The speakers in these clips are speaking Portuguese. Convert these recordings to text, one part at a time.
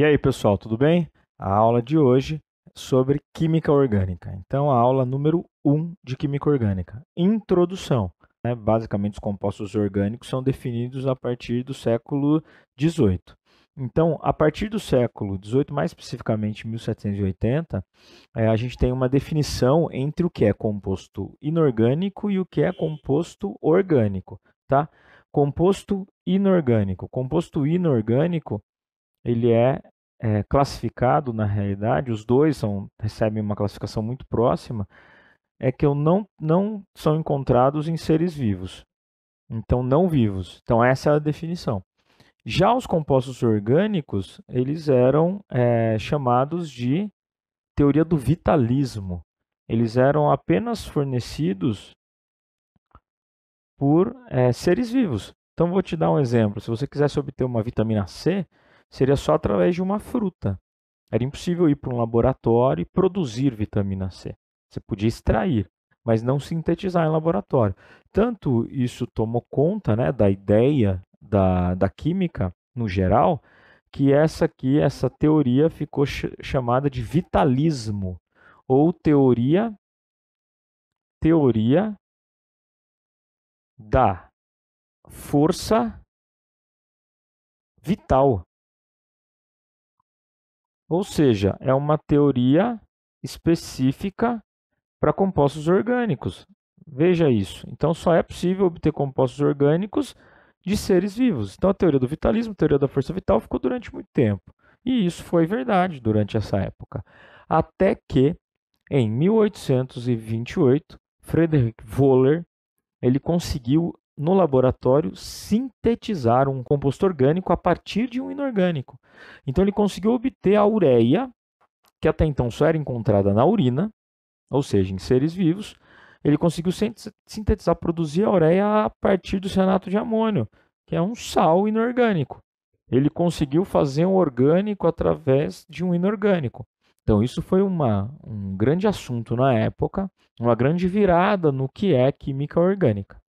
E aí, pessoal, tudo bem? A aula de hoje é sobre química orgânica. Então, a aula número 1 de química orgânica. Introdução. Basicamente, os compostos orgânicos são definidos a partir do século XVIII. Então, a partir do século XVIII, mais especificamente 1780, a gente tem uma definição entre o que é composto inorgânico e o que é composto orgânico, tá? Composto inorgânico. Composto inorgânico ele é classificado, na realidade, os dois recebem uma classificação muito próxima, é que não são encontrados em seres vivos. Então, não vivos. Então, essa é a definição. Já os compostos orgânicos, eles eram chamados de teoria do vitalismo. Eles eram apenas fornecidos por seres vivos. Então, vou te dar um exemplo. Se você quisesse obter uma vitamina C, seria só através de uma fruta. Era impossível ir para um laboratório e produzir vitamina C. Você podia extrair, mas não sintetizar em laboratório. Tanto isso tomou conta, né, da ideia da química no geral, que essa teoria ficou chamada de vitalismo, ou teoria da força vital. Ou seja, é uma teoria específica para compostos orgânicos. Veja isso. Então, só é possível obter compostos orgânicos de seres vivos. Então, a teoria do vitalismo, a teoria da força vital, ficou durante muito tempo. E isso foi verdade durante essa época. Até que, em 1828, Friedrich Wöhler ele conseguiu, no laboratório, sintetizar um composto orgânico a partir de um inorgânico. Então, ele conseguiu obter a ureia, que até então só era encontrada na urina, ou seja, em seres vivos. Ele conseguiu sintetizar, produzir a ureia a partir do cianato de amônio, que é um sal inorgânico. Ele conseguiu fazer um orgânico através de um inorgânico. Então, isso foi um grande assunto na época, uma grande virada no que é química orgânica.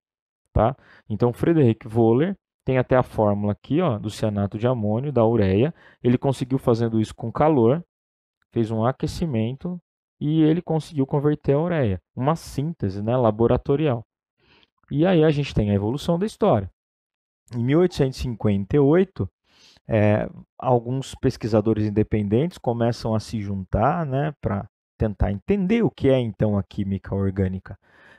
Tá? Então, Friedrich Wöhler tem até a fórmula aqui ó, do cianato de amônio, da ureia. Ele conseguiu fazendo isso com calor, fez um aquecimento e ele conseguiu converter a ureia. Uma síntese, né, laboratorial. E aí a gente tem a evolução da história. Em 1858, alguns pesquisadores independentes começam a se juntar, né, para tentar entender o que é então a química orgânica.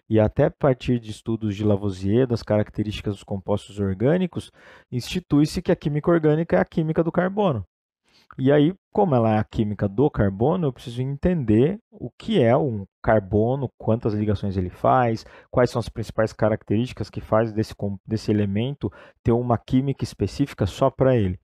E até a partir de estudos de Lavoisier, das características dos compostos orgânicos, institui-se que a química orgânica é a química do carbono. E aí, como ela é a química do carbono, eu preciso entender o que é um carbono, quantas ligações ele faz, quais são as principais características que faz desse elemento ter uma química específica só para ele.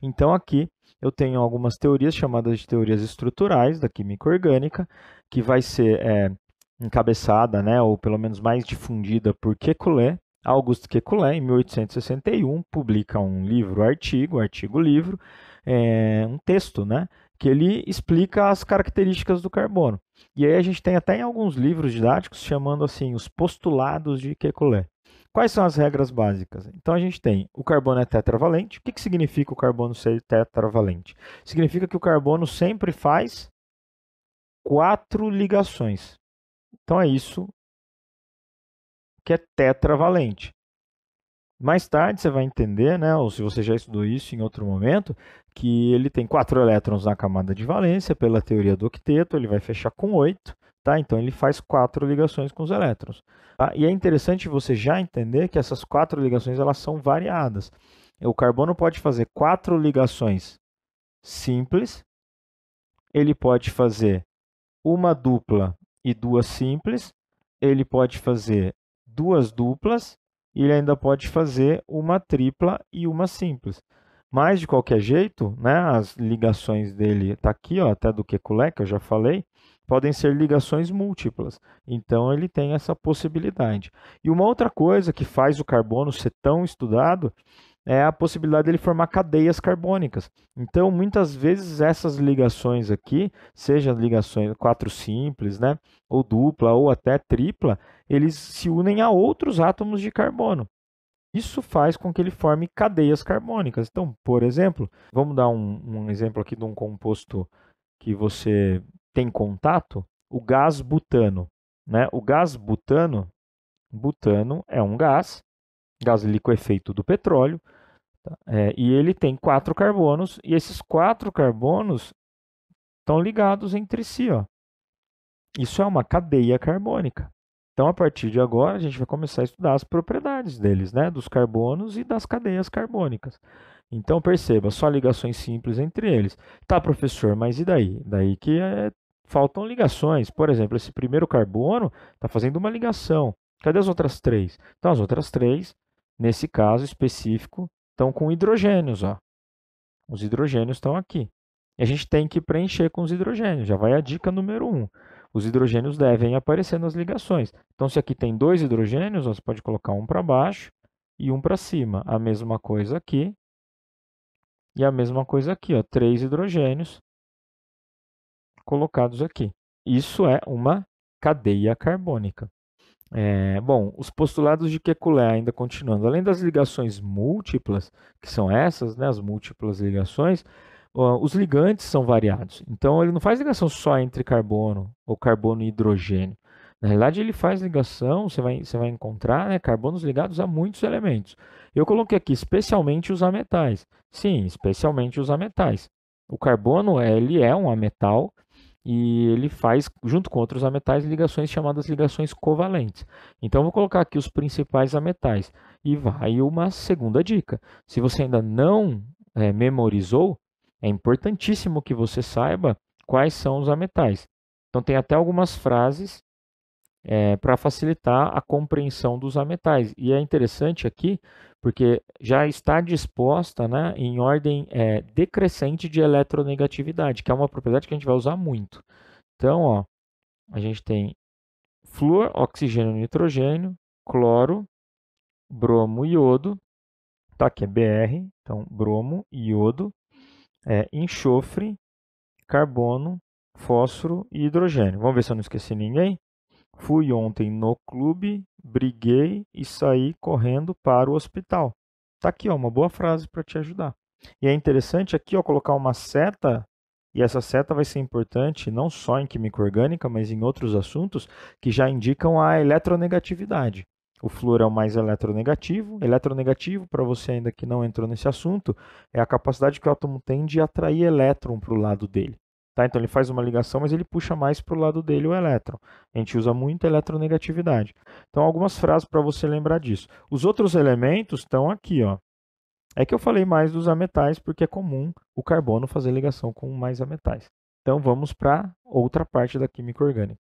Então aqui eu tenho algumas teorias chamadas de teorias estruturais da química orgânica, que vai ser encabeçada, né, ou pelo menos mais difundida por Kekulé. Auguste Kekulé, em 1861, publica um artigo-livro, um texto, né, que ele explica as características do carbono. E aí a gente tem até em alguns livros didáticos chamando assim os postulados de Kekulé. Quais são as regras básicas? Então a gente tem o carbono é tetravalente. O que significa o carbono ser tetravalente? Significa que o carbono sempre faz 4 ligações. Então é isso que é tetravalente. Mais tarde você vai entender, né, ou se você já estudou isso em outro momento, que ele tem 4 elétrons na camada de valência, pela teoria do octeto, ele vai fechar com 8, tá? Então ele faz 4 ligações com os elétrons. Tá? E é interessante você já entender que essas 4 ligações elas são variadas. O carbono pode fazer 4 ligações simples, ele pode fazer uma dupla e 2 simples, ele pode fazer 2 duplas e ele ainda pode fazer uma tripla e uma simples. Mas, de qualquer jeito, né, as ligações dele, está aqui, ó, até do Kekulé, que eu já falei, podem ser ligações múltiplas. Então, ele tem essa possibilidade. E uma outra coisa que faz o carbono ser tão estudado é a possibilidade dele formar cadeias carbônicas. Então, muitas vezes essas ligações aqui, seja ligações 4 simples, né, ou dupla, ou até tripla, eles se unem a outros átomos de carbono. Isso faz com que ele forme cadeias carbônicas. Então, por exemplo, vamos dar um exemplo aqui de um composto que você tem contato, o gás butano, né? O gás butano, butano é um gás liquefeito do petróleo, tá? E ele tem 4 carbonos, e esses 4 carbonos estão ligados entre si, ó. Isso é uma cadeia carbônica. Então, a partir de agora, a gente vai começar a estudar as propriedades deles, né? Dos carbonos e das cadeias carbônicas. Então, perceba, só ligações simples entre eles. Tá, professor, mas e daí? Daí que faltam ligações. Por exemplo, esse primeiro carbono está fazendo uma ligação. Cadê as outras 3? Então, as outras 3, nesse caso específico, estão com hidrogênios, ó. Os hidrogênios estão aqui. E a gente tem que preencher com os hidrogênios. Já vai a dica número 1. Os hidrogênios devem aparecer nas ligações. Então, se aqui tem 2 hidrogênios, você pode colocar um para baixo e um para cima. A mesma coisa aqui. E a mesma coisa aqui, ó, 3 hidrogênios colocados aqui. Isso é uma cadeia carbônica. Bom, os postulados de Kekulé, ainda continuando, além das ligações múltiplas, que são essas, né, as múltiplas ligações, os ligantes são variados. Então, ele não faz ligação só entre carbono ou carbono e hidrogênio. Na realidade, ele faz ligação, você vai encontrar, né, carbonos ligados a muitos elementos. Eu coloquei aqui especialmente os ametais. Sim, especialmente os ametais. O carbono, ele é um ametal, e ele faz, junto com outros ametais, ligações chamadas ligações covalentes. Então, vou colocar aqui os principais ametais. E vai uma segunda dica. Se você ainda não memorizou, é importantíssimo que você saiba quais são os ametais. Então, tem até algumas frases para facilitar a compreensão dos ametais. E é interessante aqui, porque já está disposta, né, em ordem decrescente de eletronegatividade, que é uma propriedade que a gente vai usar muito. Então, ó, a gente tem flúor, oxigênio, nitrogênio, cloro, bromo e iodo. Tá, aqui é Br, então bromo, iodo, enxofre, carbono, fósforo e hidrogênio. Vamos ver se eu não esqueci ninguém? Fui ontem no clube, briguei e saí correndo para o hospital. Tá aqui, ó, uma boa frase para te ajudar. E é interessante aqui, ó, colocar uma seta, e essa seta vai ser importante não só em química orgânica, mas em outros assuntos que já indicam a eletronegatividade. O flúor é o mais eletronegativo. Eletronegativo, para você ainda que não entrou nesse assunto, é a capacidade que o átomo tem de atrair elétron para o lado dele. Tá? Então ele faz uma ligação, mas ele puxa mais para o lado dele o elétron. A gente usa muito eletronegatividade. Então, algumas frases para você lembrar disso. Os outros elementos estão aqui, ó. É que eu falei mais dos ametais, porque é comum o carbono fazer ligação com mais ametais. Então, vamos para outra parte da química orgânica.